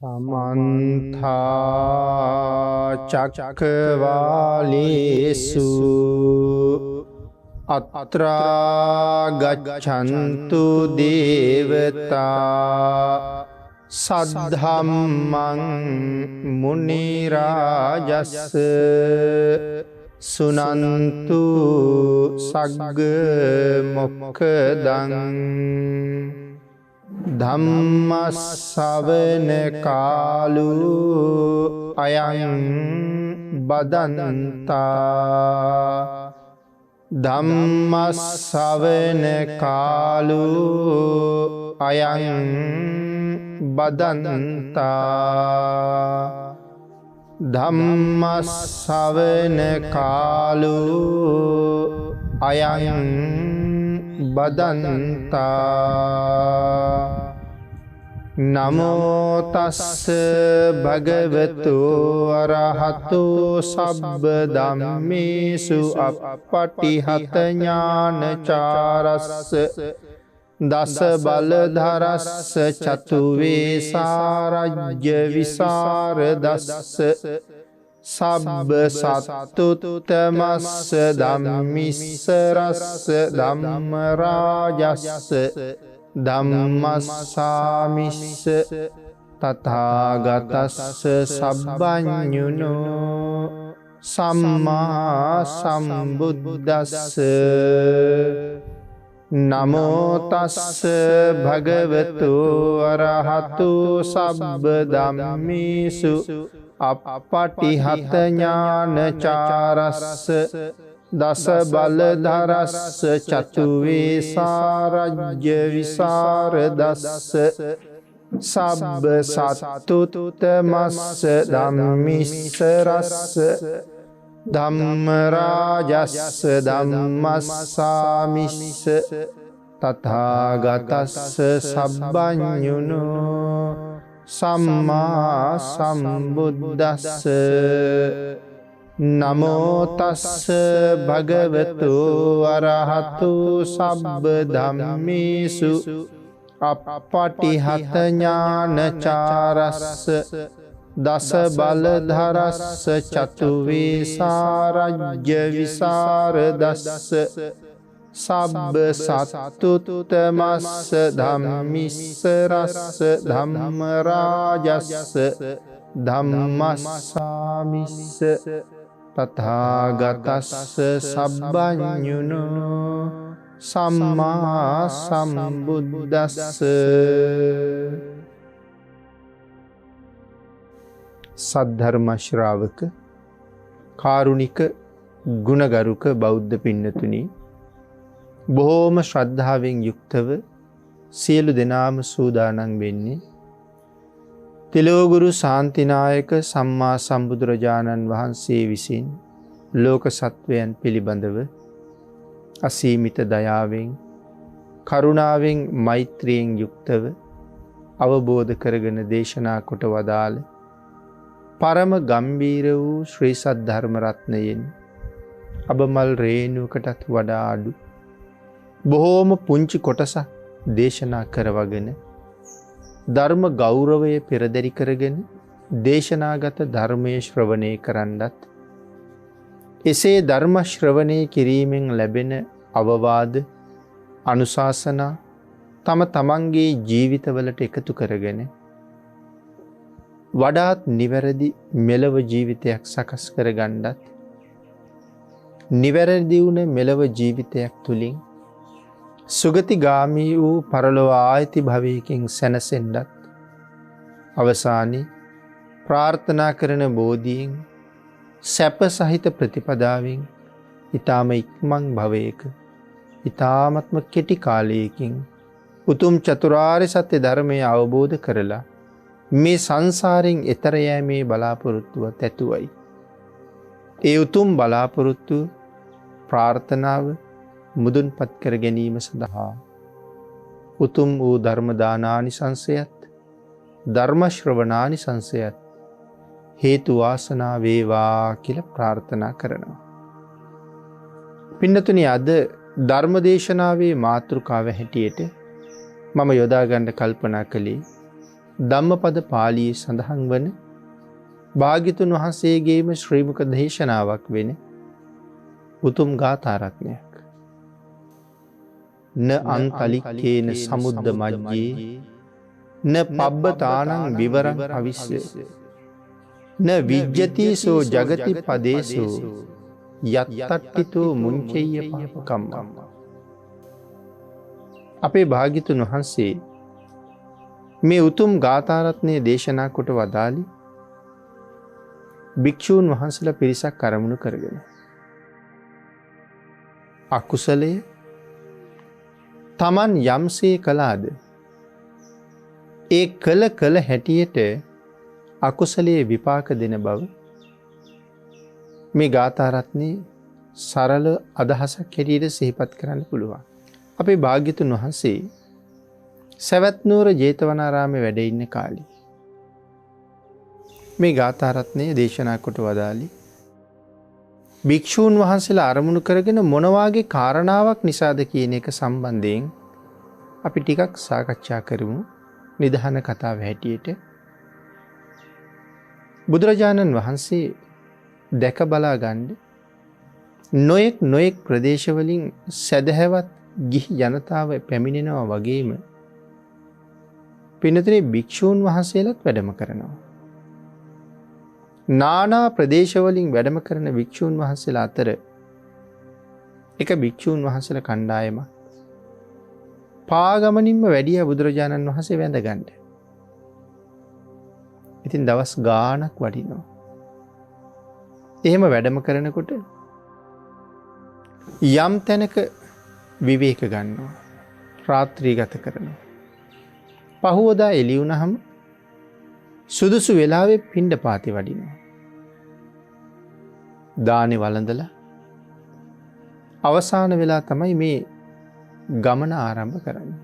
समन्था चक्रवालेषु अत्रा गच्छन्तु देवता सद्धम्मं मुनिराजस् सुनन्तु सग्ग मोक्खदं धम्मස්සවන කාලු අයං බදන්තා ධම්මස්සවන කාලු අයං බදන්තා ධම්මස්සවන කාලු අයං බදන්තා නමෝ තස්ස භගවතු අරහතු සබ්බ ධම්මේසු අප්පටිහත ඥානචාරස්ස දස බලධරස්ස චතු වේසාරජ්‍ය විසරදස්ස සබ්බ සත්තුත්තමස්ස ධම්මිස්සරස්ස ධම්ම රාජස්ස ධම්මස්සාමිස්ස තථාගතස්ස සබ්බඤුනෝ සම්මා සම්බුද්දස්ස නමෝ තස්ස භගවතු අරහතු සබ්බ ධම්මේසු අප්පටිහත ඥානචාරස්ස දස බලධරස්ස චතු වේසාරජ්‍ය විසරදස්ස සබ්බ සත්තුත්තමස්ස ධම්මිස්සරස්ස ධම්ම රාජස්ස ධම්මස්සාමිස්ස තථාගතස්ස සබ්බඤුනෝ සම්මා සම්බුද්දස්ස නමෝ තස්ස භගවතු අරහතු සබ්බ ධම්මේසු අප්පටිහත ඥානචාරස්ස දස බලධරස්ස චතු වේසාරජ්‍ය විසරදස්ස සබ්බ සත්තුත්තමස්ස ධම්මිස්සරස්ස ධම්ම රාජස්ස ධම්මස්සාමිස්ස තථාගතස්ස සබ්බඤුනෝ සම්මා සම්බුද්දස්ස සද්ධර්ම ශ්‍රාවක කාරුණික ගුණගරුක බෞද්ධ පින්නතුනි, බොහෝම ශ්‍රද්ධාවෙන් යුක්තව සියලු දෙනාම සූදානම් වෙන්නේ තිලෝගුරු ශාන්තිනායක සම්මා සම්බුදුරජාණන් වහන්සේ විසින් ලෝක සත්වයන් පිළිබඳව අසීමිත දයාවෙන් කරුණාවෙන් මෛත්‍රියෙන් යුක්තව අවබෝධ කරගෙන දේශනා කොට වදාළ පරම ගම්බීර වූ ශ්‍රී සද්ධර්ම රත්නයෙන් අබමල් රේණුවකටත් වඩා අඩු බොහෝම පුංචි කොටසක් දේශනා කරවගෙන ධර්ම ගෞරවය පෙරදරි කරගෙන දේශනාගත ධර්මයේ ශ්‍රවණය කරන්නත්, එසේ ධර්ම ශ්‍රවණය කිරීමෙන් ලැබෙන අවවාද අනුශාසනා තම තමන්ගේ ජීවිතවලට එකතු කරගෙන වඩාත් නිවැරදි මෙලව ජීවිතයක් සකස් කරගන්නත්, නිවැරදි වුණ මෙලව ජීවිතයක් තුලින් සුගතිගාමී වූ පරලොව ආයති භවයකින් සැනසෙන්නත්, අවසානයේ ප්‍රාර්ථනා කරන බෝධියෙන් සැප සහිත ප්‍රතිපදාවෙන් ඊ타ම ඉක්මන් භවයක ඊ타මත්ම කෙටි කාලයකින් උතුම් චතුරාර්ය සත්‍ය ධර්මය අවබෝධ කරලා මේ සංසාරයෙන් එතර යෑමේ බලාපොරොත්තුව ඇතුවයි. ඒ උතුම් බලාපොරොත්තු ප්‍රාර්ථනාව මුදුන්පත් කර ගැනීම සඳහා උතුම් වූ ධර්ම දානානිසංසයත් ධර්ම ශ්‍රවණානිසංසයත් හේතු වාසනා වේවා කියලා ප්‍රාර්ථනා කරනවා. පින්නතුනි, අද ධර්මදේශනාවේ මාතෘකාව හැටියට මම යොදා ගන්න කල්පනා කළේ ධම්මපද පාළියේ සඳහන් වන භාග්‍යතුන් වහන්සේගේම ශ්‍රී මුඛ දේශනාවක් වෙන උතුම් ගාථා රත්නයක්. න අන්තලික්කේන සමුද්ද මජ්ජේ න පබ්බතානං විවරං අවිස්ස න විජ්ජතිසෝ ජගති පදේසෝ යත්තට්ඨිතෝ මුංචෙය්‍ය පාපකම්මං. අපේ භාග්‍යතුන් වහන්සේ මේ උතුම් ගාථා රත්නය දේශනා කොට වදාළි භික්ෂූන් වහන්සේලා පිරිසක් අරමුණු කරගෙන අකුසලය තමන් යම්සේ කළාද ඒ කළ හැටියට අකුසලයේ විපාක දෙන බව මේ ගාථා රත්නයේ සරල අදහසක් හැටියට සිහිපත් කරන්න පුළුවන්. අපේ භාග්‍යතුන් වහන්සේ සවැත් නුවර ජේතවනාරාමේ වැඩ ඉන්න කාලේ මේ ගාථා රත්නයේ දේශනා කොට වදාළි භික්ෂූන් වහන්සේලා අරමුණු කරගෙන මොන වාගේ කාරණාවක් නිසාද කියන එක සම්බන්ධයෙන් අපි ටිකක් සාකච්ඡා කරමු. නිදහන කතාව හැටියට බුදුරජාණන් වහන්සේ දැක බලා ගන්න නොයෙක් ප්‍රදේශවලින් සදහැවත් ගිහි ජනතාව පැමිණෙනවා වගේම පින්නතේ භික්ෂූන් වහන්සේලාත් වැඩම කරනවා. නානා ප්‍රදේශවලින් වැඩම කරන භික්ෂූන් වහන්සේලා අතර එක භික්ෂූන් වහන්සේලා කණ්ඩායමක් පාගමනින්ම වැඩිය බුදුරජාණන් වහන්සේ වැඳ ගන්න. ඉතින් දවස් ගාණක් වඩිනවා. එහෙම වැඩම කරනකොට යම් තැනක විවේක ගන්නවා. රාත්‍රී ගත කරනවා. පහුවදා එළි වුණාම සුදුසු වෙලාවේ පිණ්ඩපාතේ වඩිනවා. දානේ වළඳලා අවසාන වෙලා තමයි මේ ගමන ආරම්භ කරන්නේ.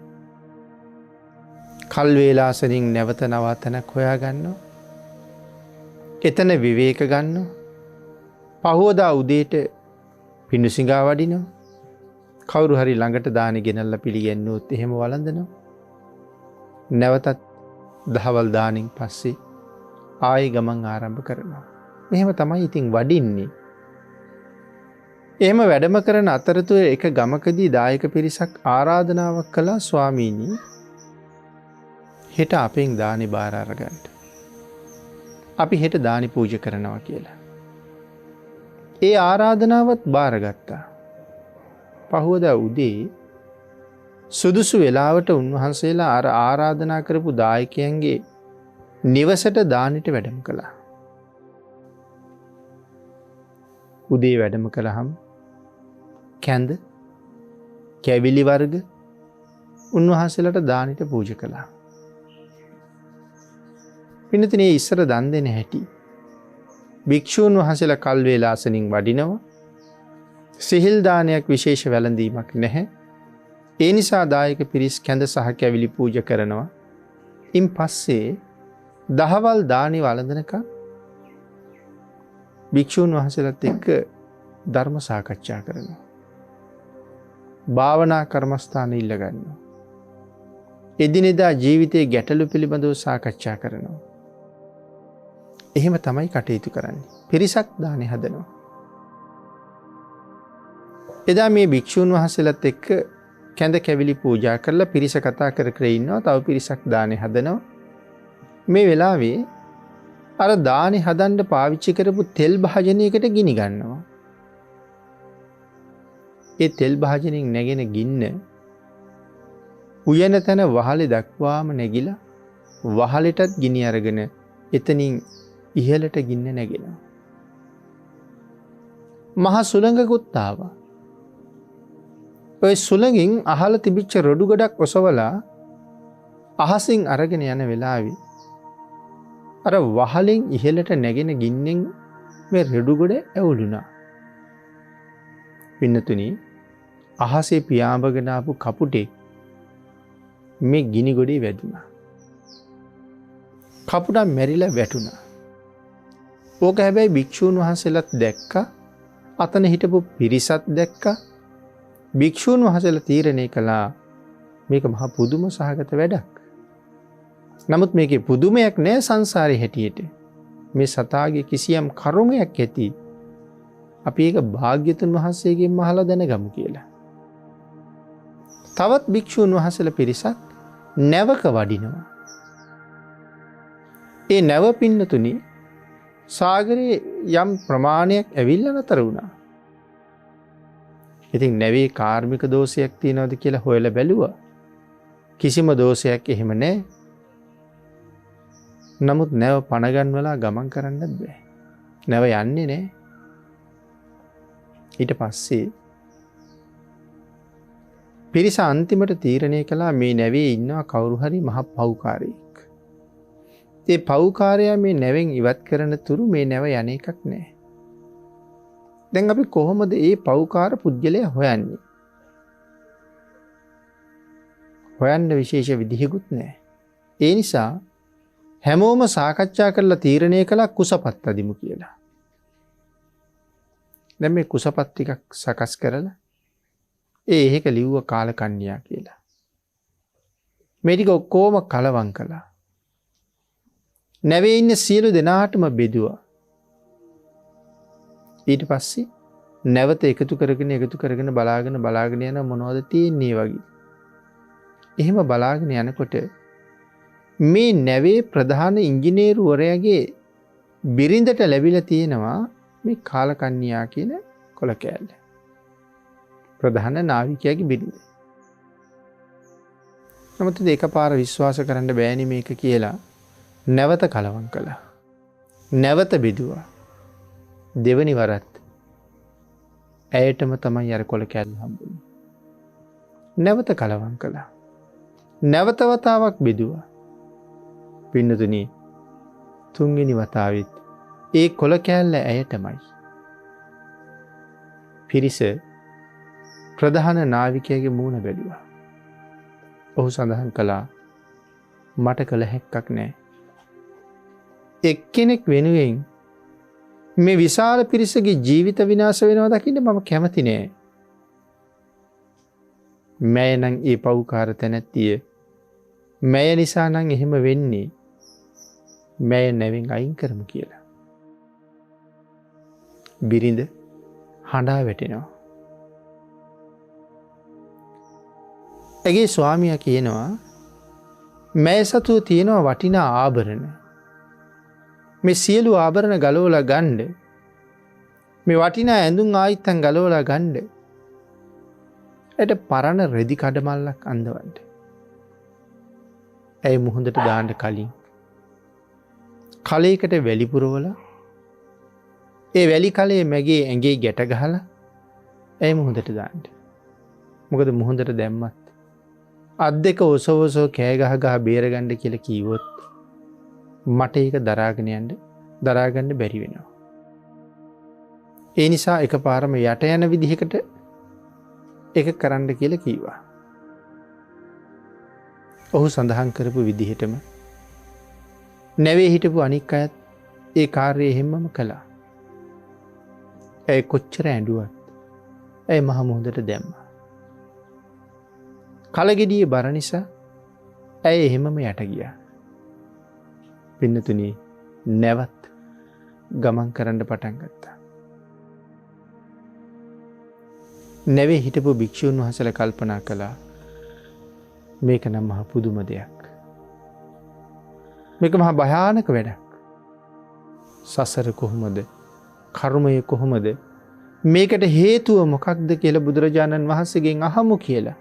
කල් වේලාසනින් නැවත නවතනක් හොයා ගන්නවා. එතන විවේක ගන්නවා. පහුවදා උදේට පිඬුසිඟා වඩිනවා. කවුරු හරි ළඟට දානේ ගෙනල්ලා පිළිගන්නොත් එහෙම වළඳනවා. නැවතත් දහවල් දානින් පස්සේ ආයෙ ගමන් ආරම්භ කරනවා. මෙහෙම තමයි ඉතින් වඩින්නේ. එහෙම වැඩම කරන අතරතුර එක ගමකදී දායක පිරිසක් ආරාධනාවක් කළා ස්වාමීනි හෙට අපෙන් දානි බාර අරගන්න. අපි හෙට දානි පූජා කරනවා කියලා. ඒ ආරාධනාවත් බාරගත්තා. පහුවදා උදේ සුදුසු වෙලාවට උන්වහන්සේලා අර ආරාධනා කරපු දායකයන්ගේ නිවසට දානෙට වැඩම කළා. උදේ වැඩම කළාම කැඳ කැවිලි වර්ග උන්වහන්සේලාට දානෙට පූජා කළා. පින්නතිනේ ඉස්සර දන් දෙන හැටි භික්ෂූන් වහන්සේලා කල් වේලාසනින් වඩිනවා. සිහිල් දානයක් විශේෂ වැළඳීමක් නැහැ. ඒ නිසා දායක පිරිස් කැඳ සහ කැවිලි පූජා කරනවා. ඉන් පස්සේ දහවල් දානි වළඳනකම් භික්ෂූන් වහන්සේලාත් එක්ක ධර්ම සාකච්ඡා කරනවා. භාවනා කර්මස්ථාන ඉල්ල ගන්නවා. එදිනෙදා ජීවිතයේ ගැටලු පිළිබඳව සාකච්ඡා කරනවා. එහෙම තමයි කටයුතු කරන්නේ. පිරිසක් දානේ හදනවා. එදා මේ භික්ෂූන් වහන්සේලාත් එක්ක කැඳ කැවිලි පූජා කරලා පිරිස කතා කර කර ඉන්නවා. තව පිරිසක් දානේ හදනවා. මේ වෙලාවේ අර දානේ හදන්න පාවිච්චි කරපු තෙල් භාජනයකට ගිනි ගන්නවා. ඒ තෙල් භාජනයෙන් නැගෙන ගින්න උයන තැන වහලේ දක්වාම නැගිලා වහලෙටත් ගිනි අරගෙන එතනින් ඉහළට ගින්න නැගෙනවා. මහා සුළඟකුත් ආවා. ඔය සුළඟින් අහල තිබිච්ච රොඩු ගොඩක් ඔසවලා අහසින් අරගෙන යන වෙලාවේ අර වහලෙන් ඉහළට නැගෙන ගින්නෙන් මේ රොඩු ගොඩ ඇවුලුණා. පින්නතුනි අහසේ පියාඹගෙන ආපු කපුටේ මේ ගිනි ගොඩේ වැදුනා. කපුටා මැරිලා වැටුණා. ඕක හැබැයි භික්ෂූන් වහන්සේලාත් දැක්කා. අතන හිටපු පිරිසත් දැක්කා. භික්ෂූන් වහන්සේලා තීරණය කළා මේක මහා පුදුම සහගත වැඩක්. නමුත් මේකේ පුදුමයක් නෑ සංසාරේ හැටියට. මේ සතාගේ කිසියම් කර්මයක් ඇති. අපි ඒක භාග්‍යතුන් වහන්සේගෙන් අහලා දැනගමු කියලා. තවත් භික්ෂූන් වහන්සේලා පිරිසක් නැවක වඩිනවා. ඒ නැව පින්නතුනි සාගරයේ යම් ප්‍රමාණයක් ඇවිල්ලා නතර වුණා. ඉතින් නැවේ කාර්මික දෝෂයක් තියෙනවද කියලා හොයලා බැලුවා. කිසිම දෝෂයක් එහෙම නැහැ. නමුත් නැව පණගන්වලා ගමන් කරන්නත් බෑ. නැව යන්නේ නැහැ. ඊට පස්සේ පිරිස අන්තිමට තීරණය කළා මේ නැවේ ඉන්නවා කවුරු හරි මහ පව්කාරයෙක්. ඒ පව්කාරයා මේ නැවෙන් ඉවත් කරන තුරු මේ නැව යන එකක් නැහැ. දැන් අපි කොහොමද මේ පව්කාර පුද්ගලයා හොයන්නේ? හොයන්න විශේෂ විදිහකුත් නැහැ. ඒ නිසා හැමෝම සාකච්ඡා කරලා තීරණය කළා කුසපත් අදිමු කියලා. දැන් මේ කුසපත් ටිකක් සකස් කරලා ඒක ලිව්ව කාලකන්‍යා කියලා. මේ ටික ඔක්කොම කලවම් කළා. නැවේ ඉන්න සියලු දෙනාටම බෙදුවා. ඊට පස්සේ නැවත එකතු කරගෙන බලාගෙන යන මොනවද තියෙන්නේ වගේ. එහෙම බලාගෙන යනකොට මේ නැවේ ප්‍රධාන ඉංජිනේරුවරයාගේ බිරිඳට ලැබිලා තියෙනවා මේ කාලකන්‍යා කියන කොළ කෑල්ල. ප්‍රධාන නාවිකයාගේ බිරිඳ. නමුත් ඒකපාර විශ්වාස කරන්න බෑනේ මේක කියලා නැවත කලවම් කළා. නැවත බෙදුවා. දෙවනි වරත් ඇයටම තමයි අර කොළ කෑල්ල හම්බුනේ. නැවත කලවම් කළා. නැවත වතාවක් බෙදුවා. පින්නතුනි තුන්වෙනි වතාවෙත් ඒ කොළ කෑල්ල ඇයටමයි. පිරිස ප්‍රධාන නාවිකයාගේ මූණ බැලුවා. ඔහු සඳහන් කළා මට කළ හැක්කක් නැහැ. එක්කෙනෙක් වෙනුවෙන් මේ විශාල පිරිසගේ ජීවිත විනාශ වෙනවා දකින්න මම කැමති නෑ. මෑ නම් ඒ පව්කාර තැනැත්තිය. මෑ නිසා නම් එහෙම වෙන්නේ. මෑ නැවෙන් අයින් කරමු කියලා. බිරිඳ හඬා වැටෙනවා. ඇගේ ස්වාමියා කියනවා මෑ සතුව තියෙනවා වටිනා ආභරණ. මේ සියලු ආභරණ ගලවලා ගන්න. මේ වටිනා ඇඳුම් ආයිත්තන් ගලවලා ගන්න. එට පරණ රෙදි කඩමල්ලක් අඳවන්න. ඇයි මුහුදට දාන්න කලින් කලයකට වැලි පුරවලා ඒ වැලි කලයේ මැගේ ඇඟේ ගැට ගහලා ඇයි මුහුදට දාන්න. මොකද මුහුදට දැම්මත් අත් දෙක ඔසවසෝ කෑ ගහ ගහ බේරගන්න කියලා කීවොත් මට ඒක දරාගන්න බැරි වෙනවා. ඒ නිසා එකපාරම යට යන විදිහකට ඒක කරන්න කියලා කීවා. ඔහු සඳහන් කරපු විදිහටම නැවේ හිටපු අනික් අයත් ඒ කාර්යය එහෙම්මම කළා. ඇය කොච්චර ඇඬුවත් ඇය මහ මුහුදට දැම්මා. කලගෙඩියේ බර නිසා ඇය එහෙමම යට ගියා. පින්නතුනි නැවත් ගමන් කරන්න පටන් ගත්තා. නැවේ හිටපු භික්ෂූන් වහන්සේලා කල්පනා කළා මේක නම් මහ පුදුම දෙයක්. මේක මහ භයානක වැඩක්. සසර කොහොමද? කර්මය කොහොමද? මේකට හේතුව මොකක්ද කියලා බුදුරජාණන් වහන්සේගෙන් අහමු කියලා.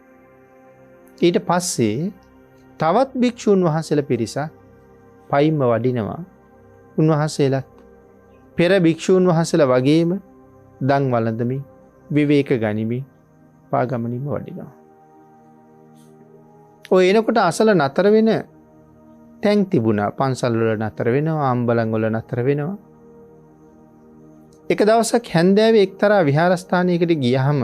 ඊට පස්සේ තවත් භික්ෂූන් වහන්සේලා පිරිසක් පයින්ම වඩිනවා. උන්වහන්සේලාත් පෙර භික්ෂූන් වහන්සේලා වගේම දන් වළඳමින් විවේක ගනිමින් පාගමනින්ම වඩිනවා. ඔය එනකොට අසල නතර වෙන තැන් තිබුණා. පන්සල් වල නතර වෙනවා, අම්බලන් වල නතර වෙනවා. එක දවසක් හැන්දෑවේ එක්තරා විහාරස්ථානයකට ගියහම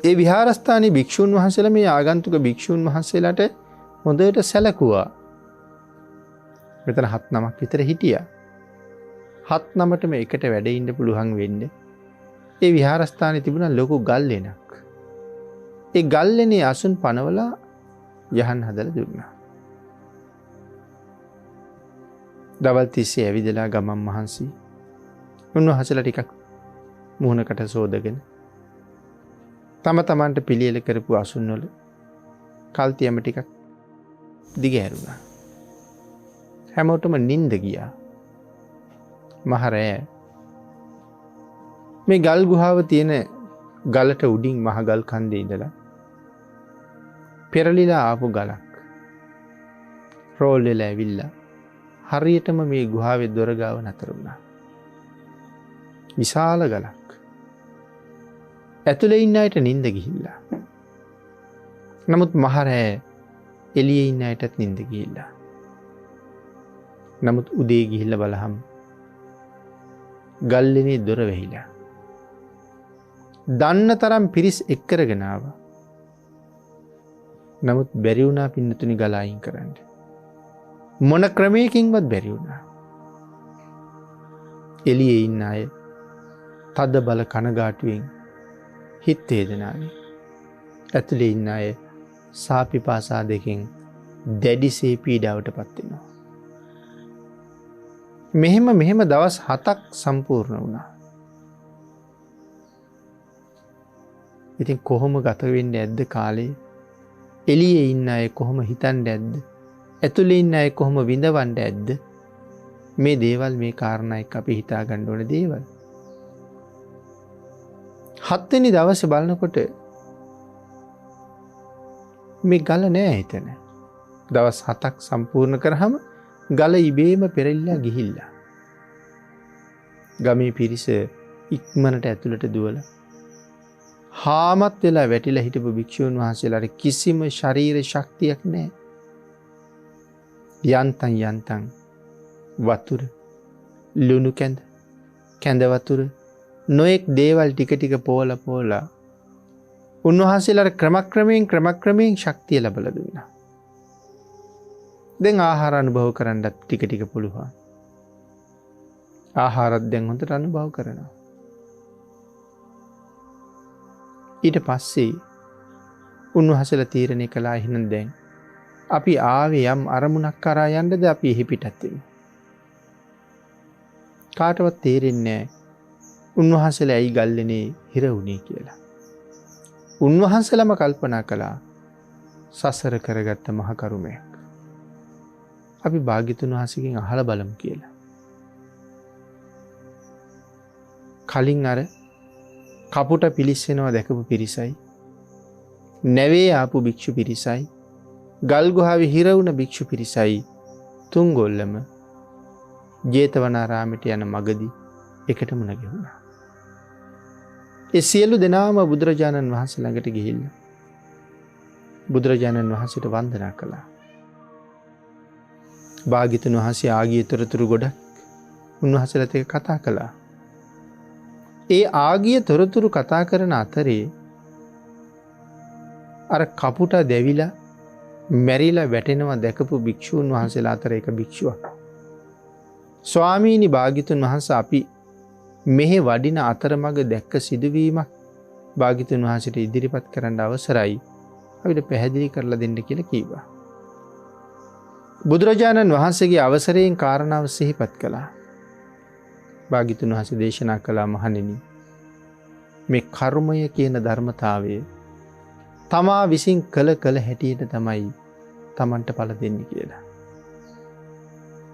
ඒ විහාරස්ථානයේ භික්ෂූන් වහන්සේලා මේ ආගන්තුක භික්ෂූන් වහන්සේලාට හොඳට සැලකුවා. මෙතන 7-9ක් විතර හිටියා. 7-9ටම එකට වැඩ ඉන්න පුළුවන් වෙන්නේ. ඒ විහාරස්ථානයේ තිබුණා ලොකු ගල්ලෙනක්. ඒ ගල්ලෙනේ අසුන් පනවලා යහන් හදලා දුන්නා. දවල් තිස්සේ ඇවිදලා ගමන් මහන්සි. උන්වහන්සේලා ටිකක් මුහුණකට සෝදගෙන තම තමන්ට පිළියෙල කරපු අසුන්වල කල්තියම ටිකක් දිගහැරුණා. හැමෝටම නිින්ද ගියා. මහරෑ මේ ගල් ගුහාව තියෙන ගලට උඩින් මහ ගල් කන්දේ ඉඳලා පෙරලිලා ආපු ගලක් රෝල් වෙලා ඇවිල්ලා හරියටම මේ ගුහාවේ දොර ගාව නතර වුණා. විශාල ගලක්. ඇතුලේ ඉන්න අයට නිින්ද ගිහිල්ලා. නමුත් මහරෑ එළියේ ඉන්න අයටත් නිින්ද ගිහිල්ලා. නමුත් උදේ ගිහිල්ලා බලහම ගල්ලෙනේ දොර වැහිලා. දන්න තරම් පිරිස් එක් කරගෙන ආවා. නමුත් බැරි වුණා පින්නතුනි ගල අයින් කරන්න. මොන ක්‍රමයකින්වත් බැරි වුණා. එළියේ ඉන්න අය තද බල කනගාටුවෙන් හිත වේදනාවේ. ඇතුලේ ඉන්න අය සාපිපාසා දෙකෙන් දැඩිසේ පීඩාවටපත් වෙනවා. මෙහෙම දවස් 7ක් සම්පූර්ණ වුණා. ඉතින් කොහොම ගත වෙන්නේ ඇද්ද කාලේ? එළියේ ඉන්න අය කොහොම හිතන්නේ ඇද්ද? ඇතුලේ ඉන්න අය කොහොම විඳවන්නේ ඇද්ද? මේ දේවල් මේ කාරණා එක්ක අපි හිතා ගන්න ඕන දේවල්. 7 වෙනි දවසේ බලනකොට මේ ගල නෑ හිතන. දවස් 7ක් සම්පූර්ණ කරාම ගල ඉබේම පෙරලිලා ගිහිල්ලා. ගමේ පිරිස ඉක්මනට ඇතුළට දුවලා හාමත් වෙලා වැටිලා හිටපු භික්ෂුන් වහන්සේලාට කිසිම ශරීර ශක්තියක් නැහැ. යන්තම් වතුර, ලුණු කැඳ වතුර, නොඑක් දේවල් ටික ටික පෝලා උන්වහන්සේලාට ක්‍රමක්‍රමයෙන් ශක්තිය ලැබලා දුන්නා. දැන් ආහාර අනුභව කරන්නත් ටික ටික පුළුවන්. ආහාරත් දැන් හොඳට අනුභව කරනවා. ඊට පස්සේ උන්වහන්සේලා තීරණය කළා එහෙනම් දැන් අපි ආවේ යම් අරමුණක් කරා යන්නද අපි එහි පිටත් වෙමු. කාටවත් තේරෙන්නේ නැහැ උන්වහන්සේලා ඇයි ගල්ලෙනේ හිර වුණේ කියලා. උන්වහන්සේලාම කල්පනා කළා සසර කරගත්ත මහ කරුමයක්. අපි භාග්‍යතුන් වහන්සේගෙන් අහලා බලමු කියලා. කලින් අර කපුට පිලිස්සෙනවා දැකපු පිරිසයි, නැවේ ආපු භික්ෂු පිරිසයි, ගල් ගුහාවේ හිර වුණ භික්ෂු පිරිසයි තුන් ගොල්ලම ජේතවනාරාමයට යන මගදී එකටම නැගුණා. ඒ සියලු දෙනාම බුදුරජාණන් වහන්සේ ළඟට ගිහිල්ලා බුදුරජාණන් වහන්සේට වන්දනා කළා. භාග්‍යතුන් වහන්සේ ආගිය තොරතුරු ගොඩක් උන්වහන්සේලාත් එක්ක කතා කළා. ඒ ආගිය තොරතුරු කතා කරන අතරේ අර කපුට දැවිලා මැරිලා වැටෙනවා දැකපු භික්ෂූන් වහන්සේලා අතර එක භික්ෂුවක්. ස්වාමීනි භාග්‍යතුන් වහන්සේ අපි මෙහි වඩින අතරමඟ දැක්ක සිදුවීමක් භාග්‍යතුන් වහන්සේට ඉදිරිපත් කරන්න අවසරයි. අපිට පැහැදිලි කරලා දෙන්න කියලා කිව්වා. බුදුරජාණන් වහන්සේගේ අවසරයෙන් කාරණාව සිහිපත් කළා. භාග්‍යතුන් වහන්සේ දේශනා කළා මහණෙනි මේ කර්මය කියන ධර්මතාවය තමා විසින් කළ හැටියට තමයි තමන්ට ඵල දෙන්නේ කියලා.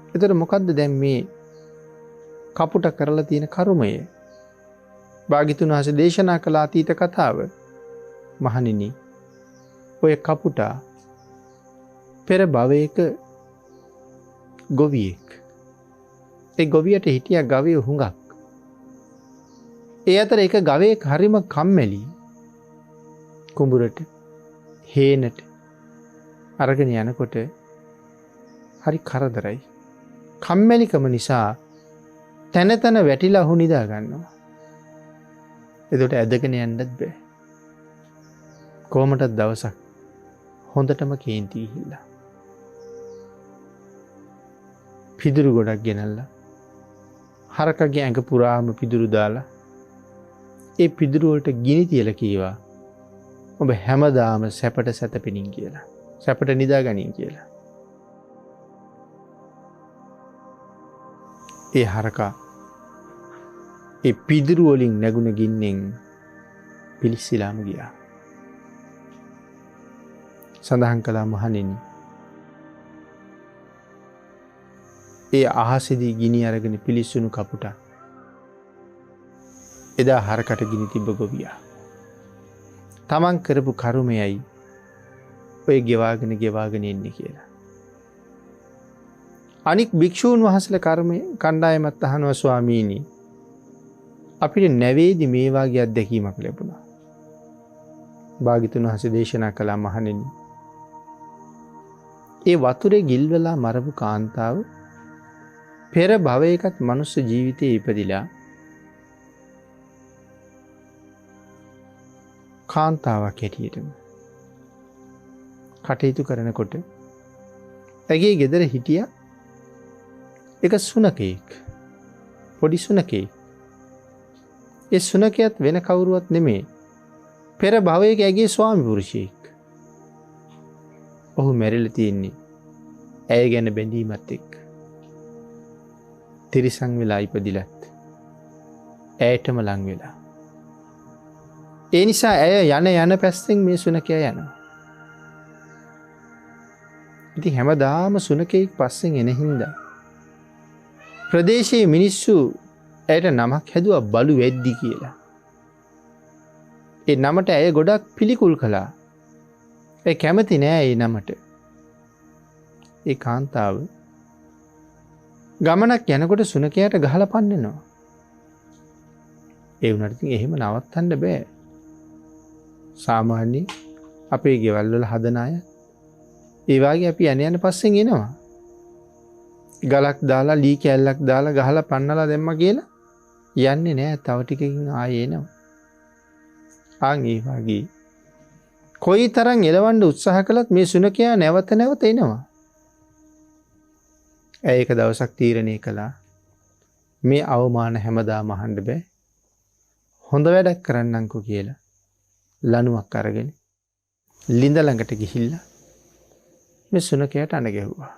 එතකොට මොකද්ද දැන් මේ කපුට කරලා තියෙන කර්මය? භාග්‍යතුන් වහන්සේ දේශනා කළ අතීත කතාව. මහණෙනි ඔය කපුට පෙර භවයක ගොවියෙක්. ඒ ගොවියට හිටියා ගවයෝ හුඟක්. ඒ අතර එක ගවයෙක් හරිම කම්මැලි. කුඹුරට හේනට අරගෙන යනකොට හරි කරදරයි. කම්මැලිකම නිසා තැන වැටිලා හු නිදා ගන්නවා. එතකොට ඇදගෙන යන්නත් බෑ. කොහමදත් දවසක් හොඳටම කේන්ති ගිහිල්ලා පිදුරු ගොඩක් ගෙනල්ලා හරකගේ ඇඟ පුරාම පිදුරු දාලා ඒ පිදුරු වලට ගිනි තියලා කීවා ඔබ හැමදාම සැපට සැතපෙනින් කියලා. සැපට නිදා ගනින් කියලා. ඒ හරකා ඒ පිදුරු වලින් නැගුණ ගින්නෙන් පිලිස්සලාම ගියා. සඳහන් කළා මහණෙනි, ඒ අහසේදී ගිනි අරගෙන පිලිස්සුණු කපුට එදා හරකට ගිනි තිබ්බ ගොවියා. තමන් කරපු කර්මයයි ඔය ගෙවාගෙන එන්නේ කියලා. අනික් භික්ෂූන් වහන්සේලා කර්මය කණ්ඩායමත් අහනවා ස්වාමීනි, අපිට නැවේදි මේ වාගේ අත්දැකීමක් ලැබුණා. භාග්‍යතුන් වහන්සේ දේශනා කළා මහණෙනි, ඒ වතුරේ ගිල්වලා මරපු කාන්තාව පෙර භවයකත් මනුස්ස ජීවිතයේ ඉපදිලා කාන්තාවක් හැටියටම කටයුතු කරනකොට ඇගේ ගෙදර හිටිය එක සුනකයෙක්, පොඩි සුනකයෙක්. ඒ සුනකයත් වෙන කවුරුවත් නෙමේ, පෙර භවයක ඇගේ ස්වාමි පුරුෂයෙක්. ඔහු මැරිලා තියෙන්නේ ඇය ගැන බැඳීමත් එක්ක. තිරිසන් වෙලා ඉපදිලත් ඇයටම ලං වෙලා. ඒ නිසා ඇය යන පැත්තෙන් මේ සුනකයා යනවා. ඉතින් හැමදාම සුනකෙක් පස්සෙන් එන හින්දා ප්‍රදේශයේ මිනිස්සු ඇයට නමක් හැදුවා බලු වැද්දි කියලා. ඒ නමට ඇය ගොඩක් පිළිකුල් කළා. ඒ කැමති නෑ ඒ නමට. ඒ කාන්තාව ගමනක් යනකොට සුනකයාට ගහලා පන්නනවා. ඒ වුණාට ඉතින් එහෙම නවත්තන්න බෑ. සාමාන්‍ය අපේ ගෙවල් වල හදන අය ඒ වගේ අපි යන පස්සෙන් එනවා. ගලක් දාලා ලී කැල්ලක් දාලා ගහලා පන්නලා දැම්මා කියලා යන්නේ නෑ. තව ටිකකින් ආයෙ එනවා. ආන් ඒ වගේ කොයි තරම් එලවන්න උත්සාහ කළත් මේ සුනකයා නැවත එනවා. ඇය එක දවසක් තීරණය කළා, මේ අවමාන හැමදාම අහන්න බෑ, හොඳ වැඩක් කරන්නම්කෝ කියලා ලණුවක් අරගෙන ලිඳ ළඟට ගිහිල්ලා මේ සුනකයාට අණ ගැහුවා.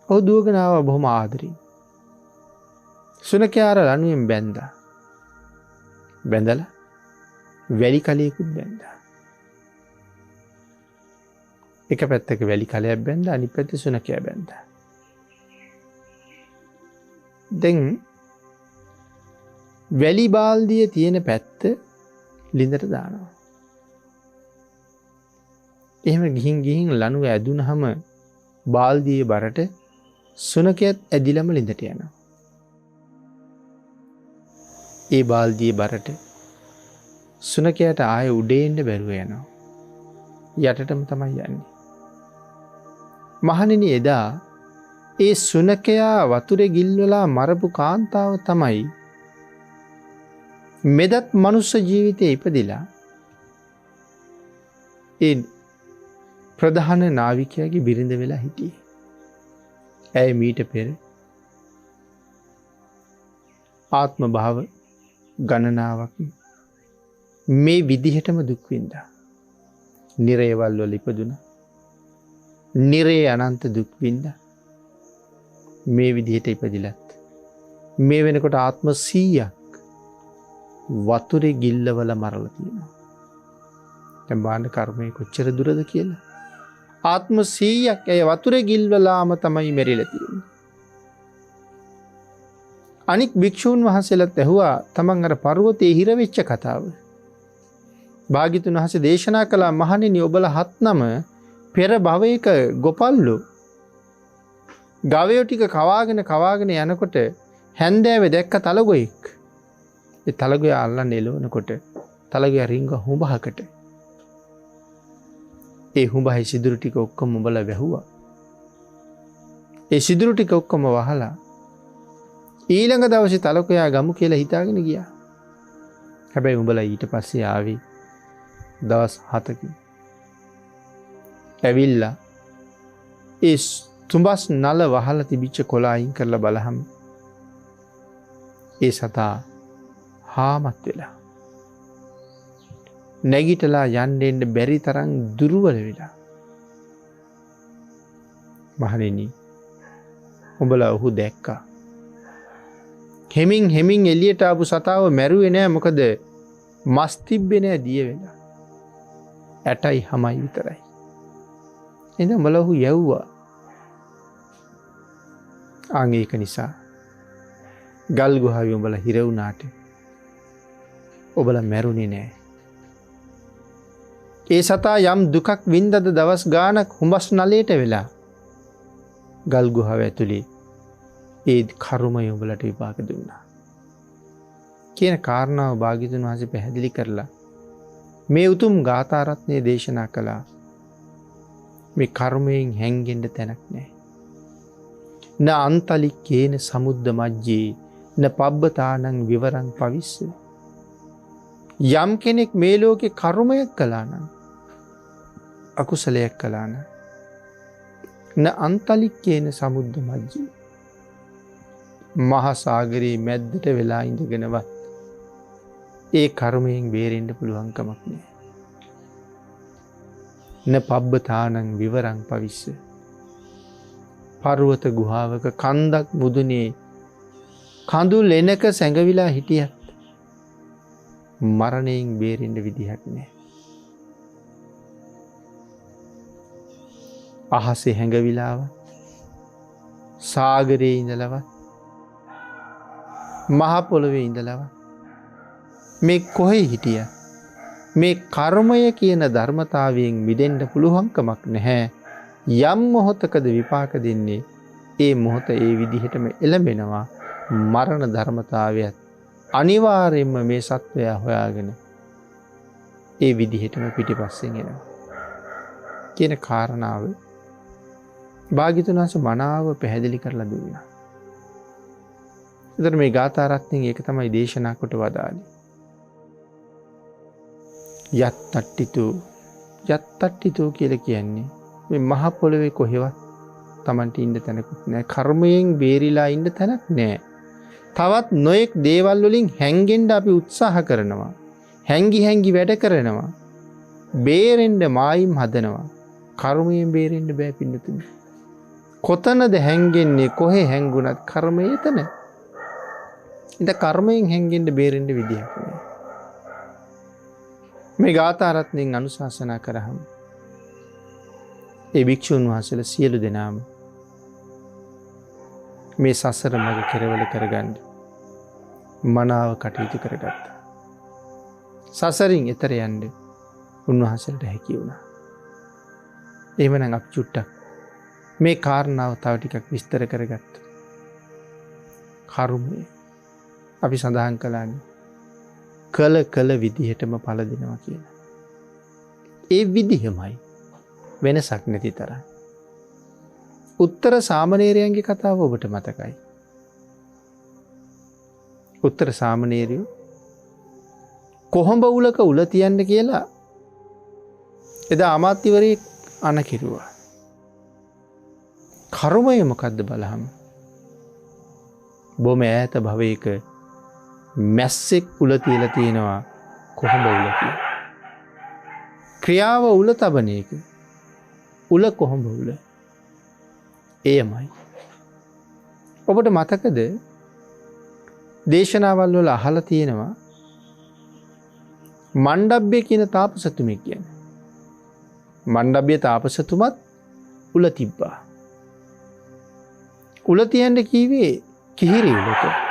ඔහු දුවගෙන ආවා බොහොම ආදරෙන්. සුනකයා අර ලණුවෙන් බැන්දා. බැඳලා වැලි කලයකුත් බැන්දා. එක පැත්තක වැලි කලයක් බැන්දා, අනිත් පැත්තේ සුනකයා බැන්දා. දැන් වැලි බාල්දිය තියෙන පැත්ත ලිඳට දානවා. එහෙම ගිහින් ලණුව ඇදුනහම බාල්දියේ බරට සුනකයත් ඇදිලම ලිඳට යනවා. ඒ බාල්දියේ බරට සුනකයාට ආයෙ උඩේ එන්න බැරුව යනවා. යටටම තමයි යන්නේ. මහණෙනි, එදා ඒ සුනකයා වතුරේ ගිල්වලා මරපු කාන්තාව තමයි මෙදත් මනුස්ස ජීවිතේ ඉපදිලා ඒ ප්‍රධාන නාවිකයාගේ බිරිඳ වෙලා හිටියේ. ඇය මීට පෙර ආත්ම භාව ගණනාවක් මේ විදිහටම දුක් විඳා. නිරේවල් වල ඉපදුණා. නිරේ අනන්ත දුක් විඳා. මේ විදිහට ඉපදිලත් මේ වෙනකොට ආත්ම 100ක් වතුරේ ගිල්ලවල මරලා තියෙනවා. දැන් බාණ්ඩ කර්මයේ කොච්චර දුරද කියලා. ආත්ම 100ක් ඒ වතුරේ ගිල්වලාම තමයි මෙරිලා තියෙන්නේ. අනික් භික්ෂූන් වහන්සේලාත් ඇහුවා තමන් අර පර්වතයේ හිර වෙච්ච කතාව. භාග්‍යතුන් වහන්සේ දේශනා කළා, මහණෙනි, ඔබලා 7 පෙර භවයක ගොපල්ලු ගවයෝ ටික කවාගෙන යනකොට හැන්දෑවේ දැක්ක තලගොයෙක්. ඒ තලගොයා අල්ලන්න එළවනකොට තලගොයා රිංග හුඹහකට. ඒ හුඹහේ සිදුරු ටික ඔක්කොම උඹලා වැහුවා. ඒ සිදුරු ටික ඔක්කොම වහලා ඊළඟ දවසේ තලගොයා ගමු කියලා හිතාගෙන ගියා. හැබැයි උඹලා ඊට පස්සේ ආවේ දවස් 7කින්. ඇවිල්ලා ඒ තුඹස් නල වහලා තිබිච්ච කොළ අයින් කරලා බලහම ඒ සතා හාමත් වෙලා නැගිටලා යන්න බැරි තරම් දුර්වල වෙලා. මහණෙනි, උඹලා ඔහු දැක්කා. හෙමින් එළියට ආපු සතාව මැරුවේ නෑ මොකද මස් තිබ්බේ නෑ දිය වෙලා. ඇටයි හමයි විතරයි. එහෙනම් උඹලා ඔහු යවුවා. ආන් ඒක නිසා ගල් ගුහාවේ උඹලා හිර වුණාට ඔබලා මැරුණේ නෑ. ඒ සතා යම් දුකක් වින්දද දවස් ගානක් හුඹස් නලයට වෙලා ගල් ගුහාව ඇතුලේ ඒ කර්මය උඹලට විපාක දුන්නා. කියන කාරණාව භාග්‍යවතුන් වහන්සේ පැහැදිලි කරලා මේ උතුම් ගාථා රත්නය දේශනා කළා. මේ කර්මයෙන් හැංගෙන්න තැනක් නැහැ. න අන්තලික්කේන සමුද්ද මජ්ජේ න පබ්බතානං විවරං පවිස්ස. යම් කෙනෙක් මේ ලෝකේ කර්මයක් කළා නම් අකුසලයක් කළා නම් න අන්තලික්කේන සමුද්ද මජ්ජේ මහා සාගරයේ මැද්දට වෙලා ඉඳගෙනවත් ඒ කර්මයෙන් බේරෙන්න පුළුවන් කමක් නැහැ. න පබ්බතානං විවරං පවිස්ස. පර්වත ගුහාවක කන්දක් මුදුනේ කඳු ලෙනක සැඟවිලා හිටියත් මරණයෙන් බේරෙන්න විදිහක් නැහැ. අහසේ හැඟවිලාව සාගරයේ ඉඳලවත් මහ පොළොවේ ඉඳලවත් මේ කොහේ හිටිය මේ කර්මය කියන ධර්මතාවයෙන් මිදෙන්න පුළුවන්කමක් නැහැ. යම් මොහොතකද විපාක දෙන්නේ ඒ මොහොත ඒ විදිහටම එළඹෙනවා. මරණ ධර්මතාවයත් අනිවාර්යෙන්ම මේ සත්වයා හොයාගෙන ඒ විදිහටම පිටිපස්සෙන් එනවා කියන කාරණාව භාග්‍යවතුන් වහන්සේ මනාව පැහැදිලි කරලා දුන්නා. එතන මේ ගාථා රත්නෙන් ඒක තමයි දේශනා කොට වදාළේ. යත්තට්ටිතෝ කියලා කියන්නේ මේ මහ පොළොවේ කොහෙවත් Tamanට ඉන්න තැනකුත් නැහැ. කර්මයෙන් බේරිලා ඉන්න තැනක් නැහැ. තවත් නොයෙක් දේවල් වලින් හැංගෙන්න අපි උත්සාහ කරනවා. හැංගි වැඩ කරනවා. බේරෙන්න මායිම් හදනවා. කර්මයෙන් බේරෙන්න බෑ පින්නතුනි. කොතනද හැංගෙන්නේ කොහේ හැංගුණත් කර්මය එතන. ඉතින් කර්මයෙන් හැංගෙන්න බේරෙන්න විදියක් නෑ. මේ ගාථා රත්නෙන් අනුශාසනා කරාම ඒ භික්ෂුන් වහන්සේලා සියලු දෙනාම මේ සසර මඟ කෙරවල කරගන්න මනාව කටයුතු කරගත්තා. සසරින් එතර යන්න උන්වහන්සේලාට හැකි වුණා. එහෙමනම් අපි චුට්ටක් මේ කාරණාව තව ටිකක් විස්තර කරගත්තා. කර්මය අපි සඳහන් කළානේ කල විදිහටම ඵල දෙනවා කියලා. ඒ විදිහමයි වෙනසක් නැති තරම්. උත්තර සාමණේරයන්ගේ කතාව ඔබට මතකයි. උත්තර සාමණේරයෝ කොහොඹ උලක උල තියන්න කියලා එදා අමාත්‍යවරයෙක් අනකිරුවා. කර්මය මොකද්ද බලහම බොම ඈත භවයක මැස්සෙක් උල තියලා තියෙනවා කොහොඹ උල කියලා. ක්‍රියාව උල තබන එක. උල කොහොඹ උල. එයමයි. ඔබට මතකද දේශනාවල් වල අහලා තියෙනවා මණ්ඩබ්බේ කියන තාපසතුමෙක් කියන්නේ. මණ්ඩබ්බේ තාපසතුමත් උල තිබ්බා. උල තියන්න කීවේ කිහිරි උලක.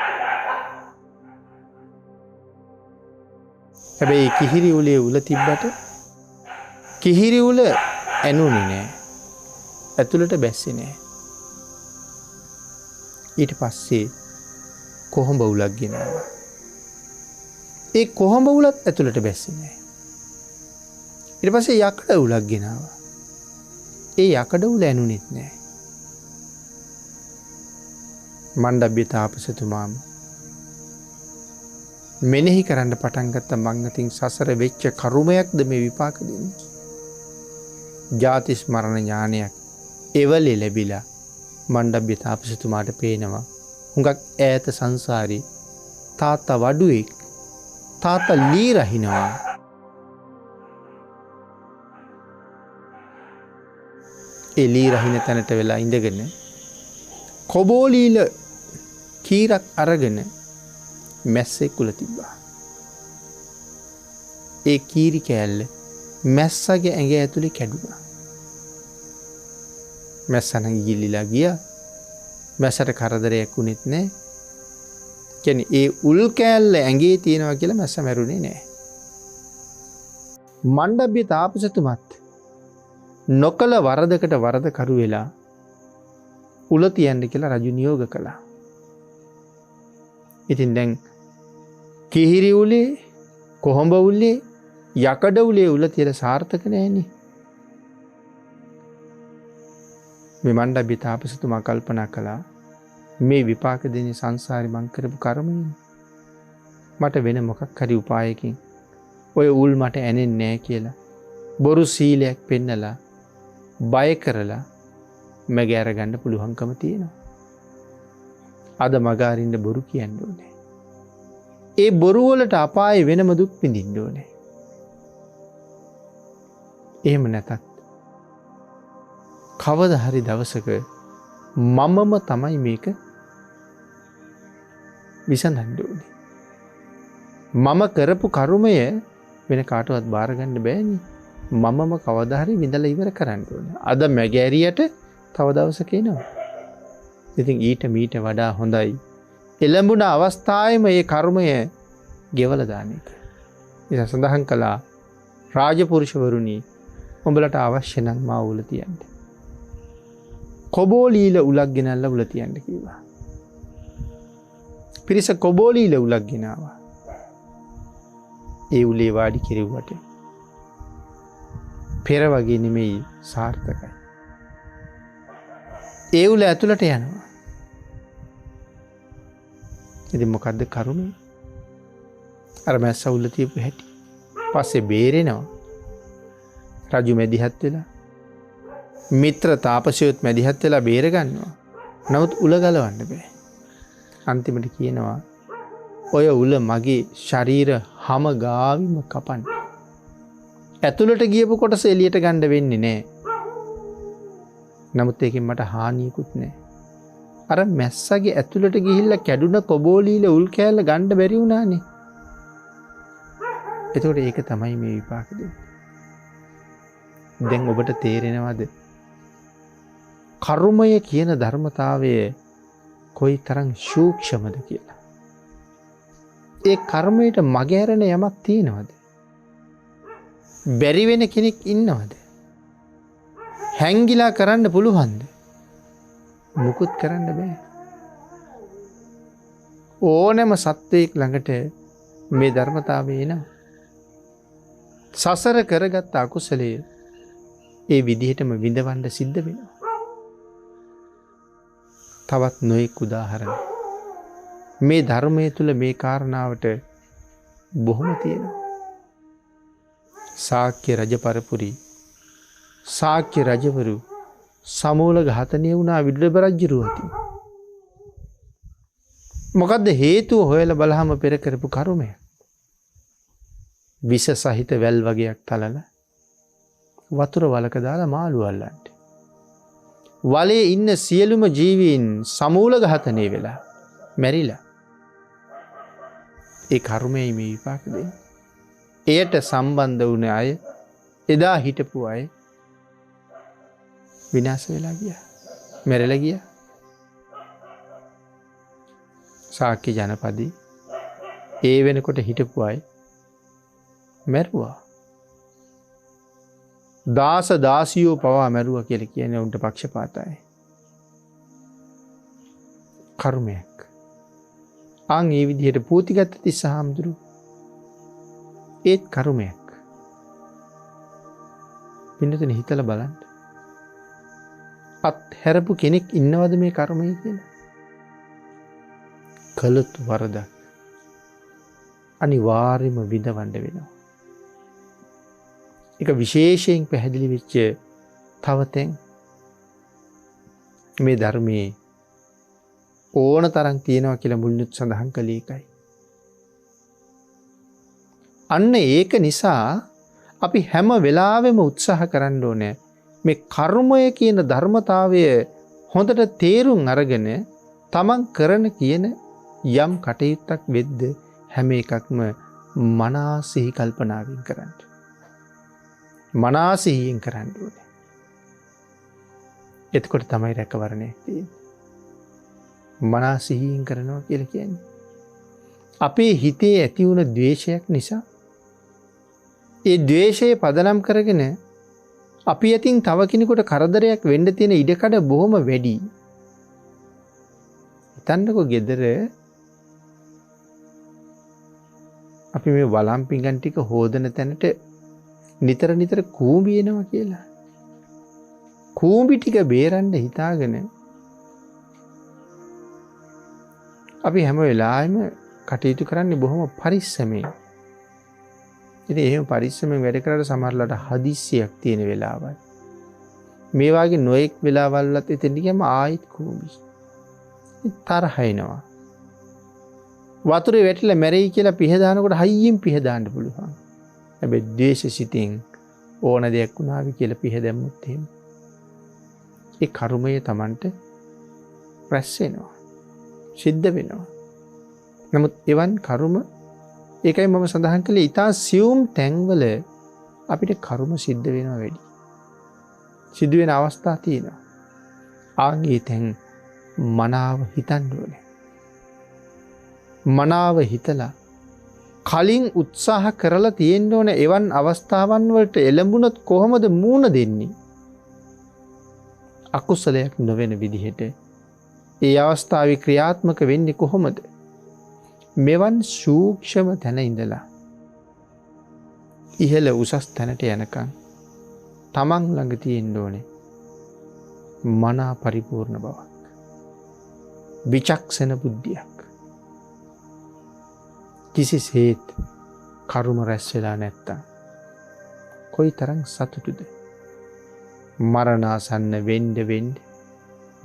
හැබැයි කිහිරි උලේ උල තිබ්බට කිහිරි උල ඇනුනේ නෑ. ඇතුළට බැස්සේ නෑ. ඊට පස්සේ කොහොඹ උලක් ගෙනාවා. ඒ කොහොඹ උලත් ඇතුළට බැස්සේ නෑ. ඊට පස්සේ යකඩ උලක් ගෙනාවා. ඒ යකඩ උල ඇනුනෙත් නෑ. මණ්ඩබ්බේ තාපසතුමාම මෙනෙහි කරන්න පටන් ගත්ත මං අතින් සසර වෙච්ච කර්මයක්ද මේ විපාක දෙන්නේ. ජාති ස්මරණ ඥානයක් එවලේ ලැබිලා මණ්ඩබ්බේ තාපසතුමාට පේනවා හුඟක් ඈත සංසාරේ තාත්තා වඩුවෙක් තාත්තා ලී රහිනවා. ඒ ලී රහින තැනට වෙලා ඉඳගෙන කොබෝලීල කීරක් අරගෙන මැස්සේ කුල තිබ්බා. ඒ කීරි කෑල්ල මැස්සගේ ඇඟ ඇතුළේ කැඩුණා. මැස්සන ගිලිලා ගියා. මැස්සට කරදරයක් වුණෙත් නැහැ. කියන්නේ ඒ උල් කෑල්ල ඇඟේ තියෙනවා කියලා මැස්ස මැරුණේ නැහැ. මණ්ඩබ්බේ තාපසතුමත් නොකල වරදකට වරද කරු වෙලා උල තියන්න කියලා රජු නියෝග කළා. ඉතින් දැන් කිහිරි උලේ කොහොඹ උලේ යකඩ උලේ උල තියලා සාර්ථක නැහැනේ. මේ මණ්ඩබ්බේ තාපසතුමා කල්පනා කළා මේ විපාක දෙන්නේ සංසාරේ මං කරපු කර්මයෙන්. මට වෙන මොකක් හරි උපායකින් ඔය උල් මට ඇනෙන්නේ නැහැ කියලා බොරු සීලයක් පෙන්නලා බය කරලා මගේ අරගන්න පුළුවන්කම තියෙනවා. අද මග අරින්න බොරු කියන්න ඕනේ. ඒ බොරු වලට අපායේ වෙනම දුක් විඳින්න ඕනේ. එහෙම නැතත් කවදා හරි දවසක මමම තමයි මේක විසඳන්න ඕනේ. මම කරපු කර්මය වෙන කාටවත් බාර ගන්න බෑනේ. මමම කවදා හරි විඳලා ඉවර කරන්න ඕනේ. අද මැගෑරියට තව දවසක එනවා. ඉතින් ඊට මීට වඩා හොඳයි එළඹුණ අවස්ථාවේම මේ කර්මය ගෙවලා දාන එක. ඒක සඳහන් කළා රාජපුරුෂවරුනි උඹලට අවශ්‍ය නම් මා උල තියන්න. කොබෝලීල උලක් ගෙනල්ලා උල තියන්න කිව්වා. පිරිස කොබෝලීල උලක් ගෙනාවා. ඒ උලේ වාඩි කෙරුවට පෙර වගේ නෙමෙයි සාර්ථකයි. ඒ උල ඇතුළට යනවා. ඉතින් මොකද්ද කරුමේ? අර මැස්ස උල තියපු හැටි. පස්සේ බේරෙනවා. රජු මැදිහත් වෙලා මිත්‍ර තාපසයොත් මැදිහත් වෙලා බේර ගන්නවා. නමුත් උල ගලවන්න බෑ. අන්තිමට කියනවා ඔය උල මගේ ශරීර හැම ගාවිම කපන්න. ඇතුළට ගියපු කොටස එළියට ගන්න වෙන්නේ නෑ. නමුත් ඒකෙන් මට හානියකුත් නෑ. අර මැස්සගේ ඇතුළට ගිහිල්ලා කැඩුන කොබෝලීල උල් කෑල්ල ගන්න බැරි වුණානේ. එතකොට ඒක තමයි මේ විපාක දෙන්නේ. දැන් ඔබට තේරෙනවද? කර්මය කියන ධර්මතාවය කොයි තරම් සූක්ෂමද කියලා. ඒ කර්මයට මගහැරෙන යමක් තියෙනවද? බැරි වෙන කෙනෙක් ඉන්නවද? හැංගිලා කරන්න පුළුවන්ද? මුකුත් කරන්න බෑ. ඕනෑම සත්වයෙක් ළඟට මේ ධර්මතාවය එනවා. සසර කරගත් අකුසලයේ ඒ විදිහටම විඳවන්න සිද්ධ වෙනවා. තවත් නොයෙක් උදාහරණ මේ ධර්මයේ තුල මේ කාරණාවට බොහොම තියෙනවා. ශාක්‍ය රජ පරපුරි ශාක්‍ය රජවරු සමූල ඝාතනය වුණා විදුලබ රජුරුවති. මොකද්ද හේතුව හොයලා බලහම පෙර කරපු කර්මය. විෂ සහිත වැල් වගේක් තලලා වතුර වලක දාලා මාළු අල්ලන්න. වලේ ඉන්න සියලුම ජීවීන් සමූල ඝාතනය වෙලා මැරිලා. ඒ කර්මයයි මේ විපාක දෙන්නේ. එයට සම්බන්ධ වුණ අය එදා හිටපු අය විනාශ වෙලා ගියා. මැරෙලා ගියා. ශාක්‍ය ජනපදේ ඒ වෙනකොට හිටපු අය මැරුවා. දාස දාසියෝ පවා මැරුවා කියලා කියන්නේ උන්ට පක්ෂපාතයි. කර්මයක්. අන් ඒ විදිහට පූතිගත තිස්සහාමුදුරු ඒත් කර්මයක්. පින්නතුනි හිතලා බලන්න. අත් හැරපු කෙනෙක් ඉන්නවද මේ කර්මය කියලා? කළොත් වරදක් අනිවාර්යයෙන්ම විඳවන්න වෙනවා. එක විශේෂයෙන් පැහැදිලි වෙච්ච තව තැන් මේ ධර්මයේ ඕන තරම් තියෙනවා කියලා මුලින්ම සඳහන් කළේ ඒකයි. අන්න ඒක නිසා අපි හැම වෙලාවෙම උත්සාහ කරන්න ඕනේ මේ කර්මය කියන ධර්මතාවය හොඳට තේරුම් අරගෙන තමන් කරන කියන යම් කටයුත්තක් වෙද්ද හැම එකක්ම මනා සිහි කල්පනාවෙන් කරන්න. මනා සිහියෙන් කරන්න ඕනේ. එතකොට තමයි රැකවරණය තියෙන්නේ. මනා සිහියෙන් කරනවා කියලා කියන්නේ. අපේ හිතේ ඇති වුණ ද්වේෂයක් නිසා ඒ ද්වේෂය පදනම් කරගෙන අපි අතින් තව කෙනෙකුට කරදරයක් වෙන්න තියෙන ඉඩකඩ බොහොම වැඩි. හිතන්නකෝ ගෙදර අපි මේ වළම් පිඟන් ටික හොදන තැනට නිතර නිතර කූඹි එනවා කියලා. කූඹි ටික බේරන්න හිතාගෙන අපි හැම වෙලාවෙම කටයුතු කරන්නේ බොහොම පරිස්සමෙන්. ඉතින් එහෙම පරිස්සමෙන් වැඩ කරලා සමහරලාට හදිස්සියක් තියෙන වෙලාවල්. මේ වාගේ නොඑක් වෙලාවල්වත් එතෙන් ගියම ආයෙත් කූඹි. තරහ එනවා. වතුරේ වැටිලා මැරෙයි කියලා පිහ දානකොට හයියෙන් පිහ දාන්න පුළුවන්. හැබැයි ද්වේෂ සිතින් ඕන දෙයක් වුණාවි කියලා පිහ දැම්මොත් එහෙම ඒ කර්මය Tamanට රැස් වෙනවා. සිද්ධ වෙනවා. නමුත් එවන් කර්ම ඒකයි මම සඳහන් කළේ ඊටා සියුම් තැන්වල අපිට කර්ම සිද්ධ වෙනවා වැඩි. සිද්ධ වෙන අවස්ථා තියෙනවා. ආන්ගේ තැන් මනාව හිතන්න ඕනේ. මනාව හිතලා කලින් උත්සාහ කරලා තියෙන්න ඕන එවන් අවස්ථාවන් වලට එළඹුණොත් කොහොමද මූණ දෙන්නේ? අකුසලයක් නොවන විදිහට ඒ අවස්ථාවේ ක්‍රියාත්මක වෙන්නේ කොහොමද? මෙවන් සූක්ෂම තැන ඉඳලා ඉහළ උසස් තැනට යනකම් තමන් ළඟ තියෙන්න ඕනේ මනා පරිපූර්ණ බවක්. විචක්ෂණ බුද්ධියක්. කිසිසේත් කර්ම රැස් වෙලා නැත්තම් කොයි තරම් සතුටුද?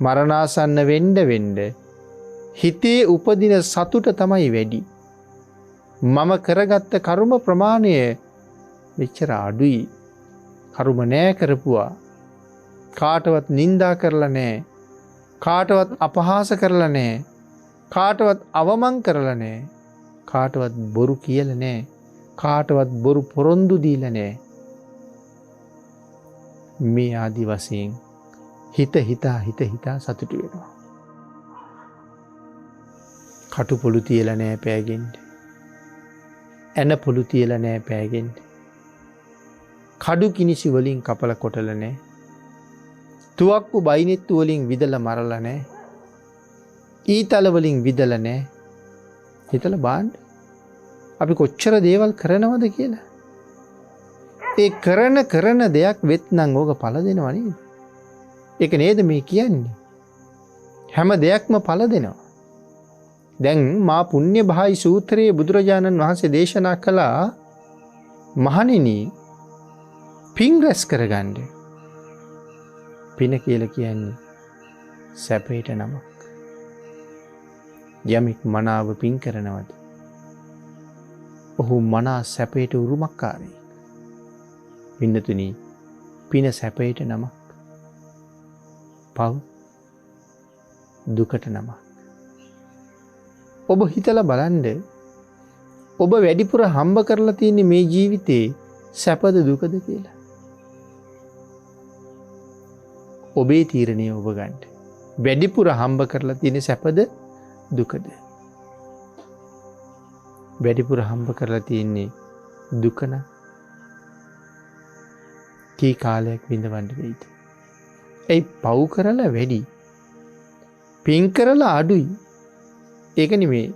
මරණාසන්න වෙන්න හිතේ උපදින සතුට තමයි වැඩි. මම කරගත්ත කර්ම ප්‍රමාණය මෙච්චර අඩුයි. කර්ම නෑ කරපුවා. කාටවත් නින්දා කරලා නෑ. කාටවත් අපහාස කරලා නෑ. කාටවත් අවමන් කරලා නෑ. කාටවත් බොරු කියලා නෑ. කාටවත් බොරු පොරොන්දු දීලා නෑ. මේ ආදි වශයෙන් හිත හිතා සතුටු වෙනවා. කටු පොළු තියලා නෑ පෑගෙන්න. ඇන පොළු තියලා නෑ පෑගෙන්න. කඩු කිනිසි වලින් කපලා කොටලා නෑ. තුවක්කු බයිනෙත්තු වලින් විදලා මරලා නෑ. ඊතල වලින් විදලා නෑ. හිතලා බලන්න. අපි කොච්චර දේවල් කරනවද කියලා. ඒ කරන දෙයක් වෙත්නම් ඕක පළ දෙනව නේද? ඒක නේද මේ කියන්නේ. හැම දෙයක්ම පළ දෙනවා. දැන් මා පුණ්‍ය භායි සූත්‍රයේ බුදුරජාණන් වහන්සේ දේශනා කළා මහණෙනි පින් රැස් කරගන්න. පින කියලා කියන්නේ සැපේට නමක්. යමෙක් මනාව පින් කරනවද ඔහු මනා සැපේට උරුමකාරී. පින්නතුනි පින සැපේට නමක්. පව් දුකට නමක්. ඔබ හිතලා බලන්න ඔබ වැඩිපුර හම්බ කරලා තියෙන්නේ මේ ජීවිතේ සැපද දුකද කියලා. ඔබේ තීරණය ඔබ ගන්න. වැඩිපුර හම්බ කරලා තියෙන්නේ සැපද දුකද? වැඩිපුර හම්බ කරලා තියෙන්නේ දුක නම් කී කාලයක් විඳවන්න වෙයිද? ඒ පව් කරලා වැඩි පින් කරලා අඩුයි. ඒක නෙමේ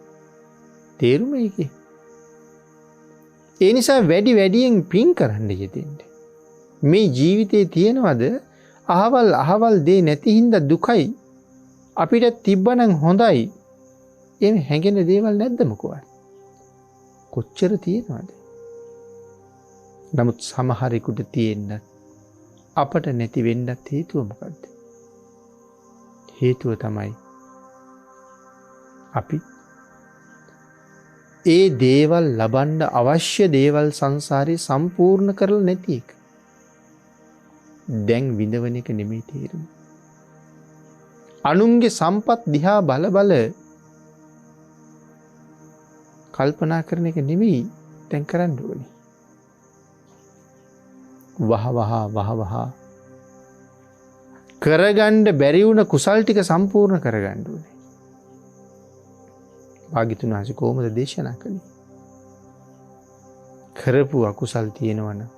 තේරුම ඒකේ. ඒ නිසා වැඩියෙන් පින් කරන්න යෙදෙන්න. මේ ජීවිතේ තියෙනවද අහවල් දේ නැති හින්දා දුකයි අපිට තිබ්බනම් හොඳයි. එහෙම හැඟෙන දේවල් නැද්ද මොකවත්? කොච්චර තියෙනවද? නමුත් සමහරෙකුට තියෙන්න අපට නැති වෙන්නත් හේතුව මොකද්ද? හේතුව තමයි අපි ඒ දේවල් ලබන්න අවශ්‍ය දේවල් සංසාරේ සම්පූර්ණ කරලා නැති එක. දැන් විඳවන එක නෙමෙයි තේරුම. අනුන්ගේ සම්පත් දිහා බල බල කල්පනා කරන එක නෙවෙයි දැන් කරන්න ඕනේ. වහ කරගන්න බැරි වුණ කුසල් ටික සම්පූර්ණ කරගන්න ඕනේ. භාග්‍යතුන් වහන්සේ කොහොමද දේශනා කළේ? කරපු අකුසල් තියෙනවනම්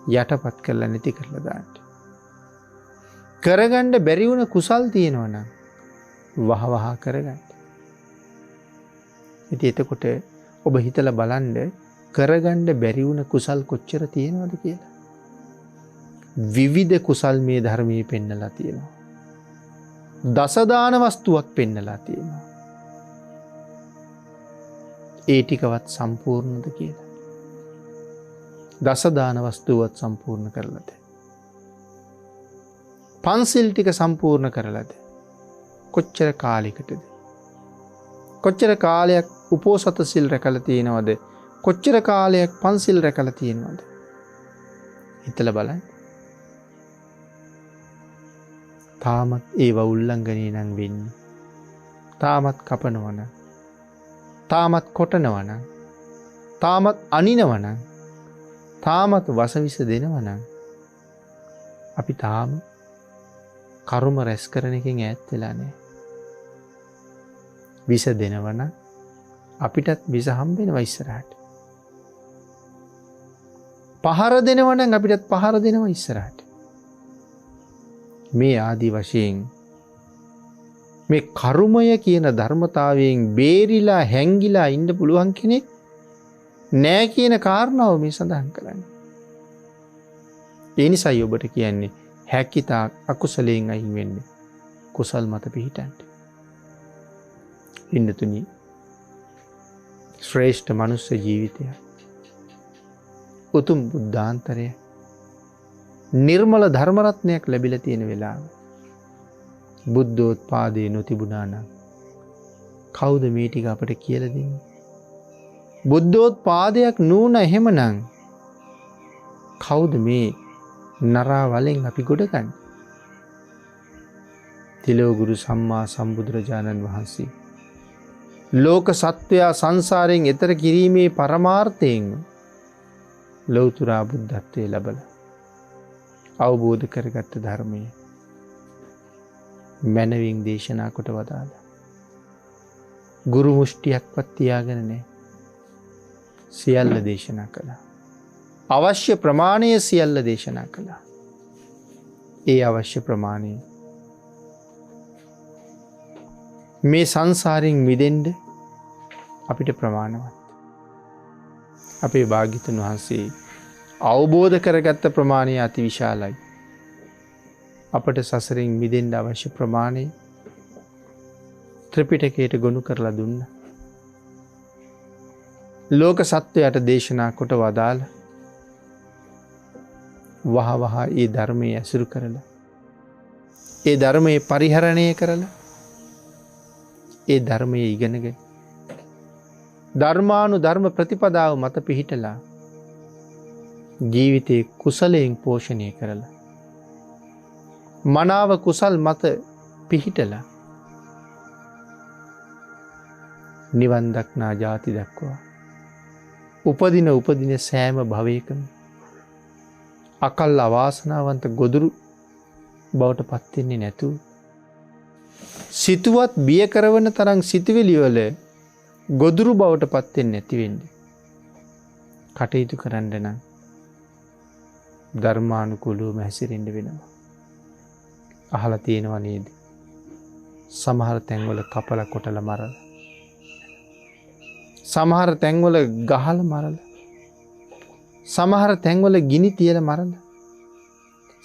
යටපත් කරලා නැති කරලා දාන්න. කරගන්න බැරි වුණ කුසල් තියෙනවනම් වහ කරගන්න. ඉතින් එතකොට ඔබ හිතලා බලන්න කරගන්න බැරි වුණ කුසල් කොච්චර තියෙනවද කියලා. විවිධ කුසල් මේ ධර්මයේ පෙන්නලා තියෙනවා. දසදාන වස්තුවක් පෙන්නලා තියෙනවා. ඒ ටිකවත් සම්පූර්ණද කියලා. දසදාන වස්තුවත් සම්පූර්ණ කරලාද? පන්සිල් ටික සම්පූර්ණ කරලාද? කොච්චර කාලයකටද? කොච්චර කාලයක් උපෝසත සිල් රැකලා තියෙනවද? කොච්චර කාලයක් පන්සිල් රැකලා තියෙනවද? හිතලා බලන්න. තාමත් ඒව උල්ලංඝනය නම් වෙන්නේ. තාමත් කපනවනම්, තාමත් කොටනවනම්, තාමත් අනිනවනම්, තාමත් වසවිස දෙනවනම් අපි තාම කර්ම රැස් කරන එකෙන් ඈත් වෙලා නැහැ. විස දෙනවනම් අපිටත් විස හම්බ වෙනවා ඉස්සරහට. පහර දෙනවනම් අපිටත් පහර දෙනවා ඉස්සරහට. මේ ආදි වශයෙන් මේ කර්මය කියන ධර්මතාවයෙන් බේරිලා හැංගිලා ඉන්න පුළුවන් කෙනෙක් නෑ කියන කාරණාව මේ සඳහන් කරන්නේ. ඒ නිසායි ඔබට කියන්නේ හැකිතාක් අකුසලයෙන් අයින් වෙන්න කුසල් මත පිහිටන්න. පින්නතුනි, ශ්‍රේෂ්ඨ මනුස්ස ජීවිතය, උතුම් බුද්ධාන්තරය, නිර්මල ධර්මරත්නයක් ලැබිලා තියෙන වෙලාව බුද්ධෝත්පාදේ නොතිබුණා නම් කවුද මේ ටික අපට කියලා දෙන්නේ? බුද්ධෝත්පාදයක් නූන එහෙමනම් කවුද මේ නරා වලෙන් අපි ගොඩ ගන්නේ? තිලෝගුරු සම්මා සම්බුදුරජාණන් වහන්සේ ලෝක සත්වයා සංසාරයෙන් එතර කිරීමේ පරමාර්ථයෙන් ලෞතර බුද්ධත්වයේ ලැබලා අවබෝධ කරගත්ත ධර්මය මනවින් දේශනා කොට වදාළා. ගුරු මුෂ්ටියක්වත් තියාගෙන නැහැ. සියල්ල දේශනා කළා. අවශ්‍ය ප්‍රමාණය සියල්ල දේශනා කළා. ඒ අවශ්‍ය ප්‍රමාණය මේ සංසාරයෙන් මිදෙන්න අපිට ප්‍රමාණවත්. අපේ භාග්‍යතුන් වහන්සේ අවබෝධ කරගත්ත ප්‍රමාණය අති විශාලයි. අපට සසරින් මිදෙන්න අවශ්‍ය ප්‍රමාණය ත්‍රිපිටකයට ගොනු කරලා දුන්න. ලෝක සත්වයට දේශනා කොට වදාළ වහ ඒ ධර්මයේ ඇසුරු කරලා, ඒ ධර්මයේ පරිහරණය කරලා, ඒ ධර්මයේ ඉගෙනගෙන ධර්මානු ධර්ම ප්‍රතිපදාව මත පිහිටලා ජීවිතේ කුසලයෙන් පෝෂණය කරලා, මනාව කුසල් මත පිහිටලා නිවන් දක්නා ජාති දක්වා උපදින සෑම භවයකම අකල් අවාසනාවන්ත ගොදුරු බවට පත් වෙන්නේ නැතුව, සිතුවත් බිය කරවන තරම් සිතුවිලි වල ගොදුරු බවට පත් වෙන්නේ නැති වෙන්නේ කටයුතු කරන්න නම් ධර්මානුකූලව හැසිරෙන්න වෙනවා. අහලා තියෙනව නේද? සමහර තැන්වල කපලා කොටලා මරලා, සමහර තැන්වල ගහලා මරලා, සමහර තැන්වල ගිනි තියලා මරලා,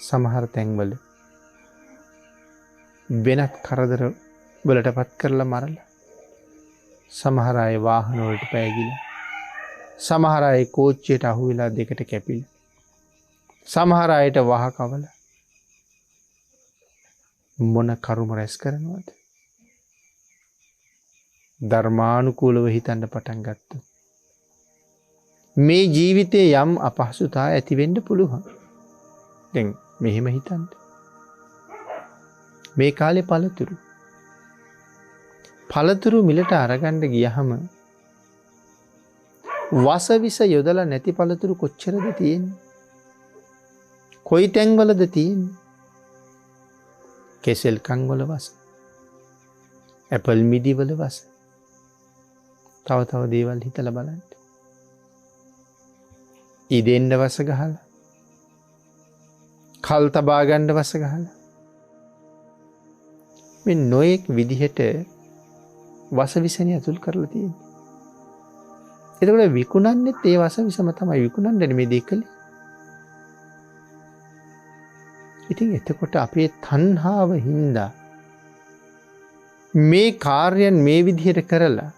සමහර තැන්වල වෙනත් කරදර වලටපත් කරලා මරලා, සමහර අය වාහන වලට පෑගිලා, සමහර අය කෝච්චියට අහු වෙලා දෙකට කැපිලා, සමහර අයට වහ කවලා මොන කර්ම රැස් කරනවද? ධර්මානුකූලව හිතන්න පටන් ගත්තොත් මේ ජීවිතේ යම් අපහසුතා ඇති වෙන්න පුළුවන්. දැන් මෙහෙම හිතන්න. මේ කාලේ පළතුරු මිලට අරගන්න ගියහම වසවිස යොදලා නැති පළතුරු කොච්චරද තියෙන්නේ? කොයි තැන්වලද තියෙන්නේ? කෙසෙල් කන් වල වස, ඇපල් මිඩි වල වස, තව දේවල් හිතලා බලන්න. ඉදෙන්න වස ගහලා, කල් තබා ගන්න වස ගහලා, මේ නොයෙක් විදිහට වස විසනේ අතුල් කරලා තියෙන්නේ. එතකොට විකුණන්නෙත් ඒ වස විසම තමයි විකුණන්නේ මේ දෙකලේ. ඉතින් එතකොට අපේ තණ්හාව හින්දා මේ කාර්යයන් මේ විදිහට කරලා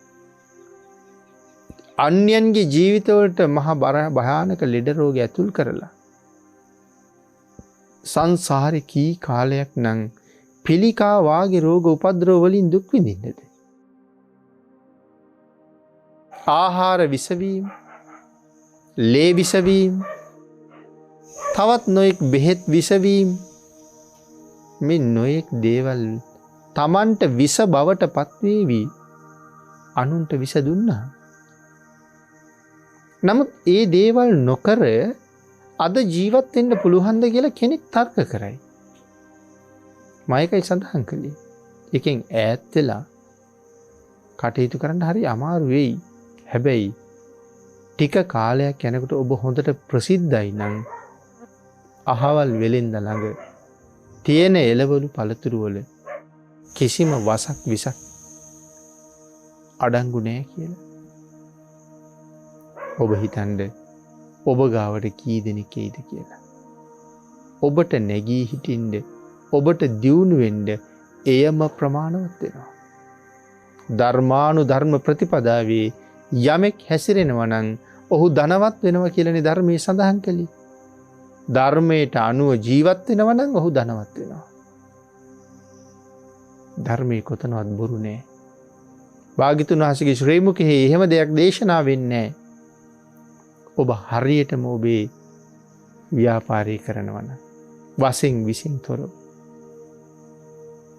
අන්‍යයන්ගේ ජීවිතවලට මහා භයානක ලෙඩ රෝග ඇතුල් කරලා සංසාරේ කී කාලයක් නම් පිළිකා වාගේ රෝග උපද්‍රව වලින් දුක් විඳින්නද? ආහාර විසවීම, ලේ විසවීම, තවත් නොයෙක් බෙහෙත් විසවීම, මේ නොයෙක් දේවල් තමන්ට විස බවට පත්වේවි අනුන්ට විස දුන්නා. නමුත් ඒ දේවල් නොකර අද ජීවත් වෙන්න පුළුවන්ද කියලා කෙනෙක් තර්ක කරයි. මයිකයි සඳහන් කළේ. එකෙන් ඈත් වෙලා කටයුතු කරන්න හරි අමාරු වෙයි. හැබැයි ටික කාලයක් යනකොට ඔබ හොඳට ප්‍රසිද්ධයි නම් අහවල් වෙලෙන්ද ළඟ තියෙන එළවලු පළතුරු වල කිසිම වසක් විසක් අඩංගු නෑ කියලා. ඔබ හිතන්න ඔබ ගාවට කී දෙනෙක් එයිද කියලා. ඔබට නැගී හිටින්න, ඔබට දියුණු වෙන්න එයම ප්‍රමාණවත් වෙනවා. ධර්මානුධර්ම ප්‍රතිපදාවේ යමෙක් හැසිරෙනවා නම් ඔහු ධනවත් වෙනවා කියලානේ ධර්මයේ සඳහන් කළේ. ධර්මයට අනුව ජීවත් වෙනවා නම් ඔහු ධනවත් වෙනවා. ධර්මයේ කොතනවත් බොරු නෑ. භාග්‍යතුන් වහන්සේගේ ශ්‍රී මුඛයේ එහෙම දෙයක් දේශනා වෙන්නේ නෑ. ඔබ හරියටම ඔබේ ව්‍යාපාරය කරනවා නම් වශයෙන් විසින් තොරව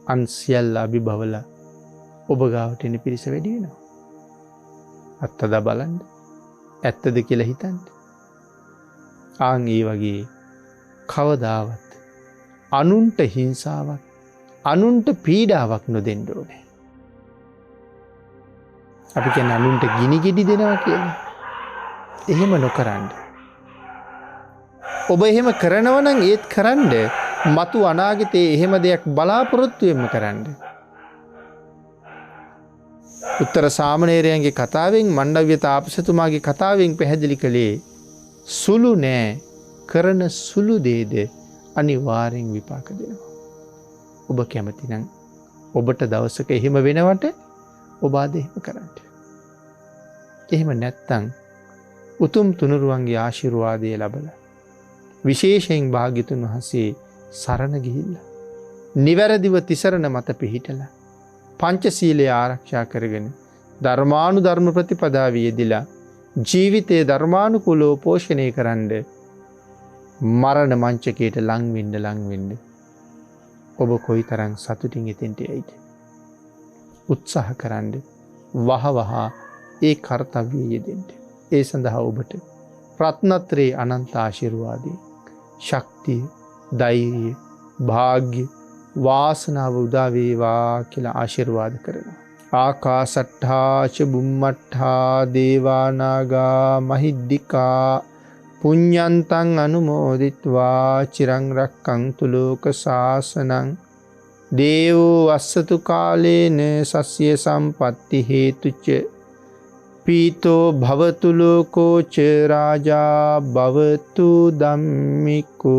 අන් සියල්ල අභිභවලා ඔබ ගාවට එන පිරිස වැඩි වෙනවා. අත්තදා බලන්න. ඇත්තද කියලා හිතන්න. ආන් ඒ වගේ කවදාවත් අනුන්ට හිංසාවක්, අනුන්ට පීඩාවක් නොදෙන්න ඕනේ. අපි කියන්නේ අනුන්ට ගිනි ගෙඩි දෙනවා කියලා. එහෙම නොකරන්න. ඔබ එහෙම කරනවා නම් ඒත් කරන්න මතු අනාගතයේ එහෙම දෙයක් බලාපොරොත්තු වෙන්න කරන්න. උත්තර සාමණේරයන්ගේ කතාවෙන්, මණ්ඩව්‍ය තාපසතුමාගේ කතාවෙන් පැහැදිලි කළේ සුළු නෑ, කරන සුළු දේද අනිවාර්යෙන් විපාක දෙනවා. ඔබ කැමති නම් ඔබට දවසක එහෙම වෙනවට ඔබ අද එහෙම කරන්න. එහෙම නැත්තම් උතුම් තුනුරුවන්ගේ ආශිර්වාදය ලැබලා විශේෂයෙන් භාග්‍යතුන් වහන්සේ සරණ ගිහිල්ලා නිවැරදිව තිසරණ මත පිහිටලා පංචශීලය ආරක්ෂා කරගෙන ධර්මානුධර්ම ප්‍රතිපදාවේ යෙදিলা ජීවිතයේ ධර්මානුකූලව පෝෂණය කරන්න මරණ මංචකයට ලං වෙන්න ඔබ කොයිතරම් සතුටින් එතෙන්ට යයිද? උත්සාහ කරන්න වහවහ ඒ කාර්යය යෙදෙන්න. ඒ සඳහා ඔබට රත්නත්‍රේ අනන්ත ආශිර්වාදේ, ශක්තිය, ධෛර්යය, භාග්‍ය, වාසනාව උදා වේවා කියලා ආශිර්වාද කරනවා. ආකාසට්ඨා ච බුම්මට්ඨා දේවා නාග මහිද්దికා පුඤ්ඤන්තං අනුමෝදිත්වා චිරං රක්ඛන්තු ලෝක සාසනං දේවෝ වස්සතු කාලේන සස්ය සම්පatti හේතුච පීතෝ භවතු ලෝකෝ ච රාජා භවතු ධම්මිකෝ.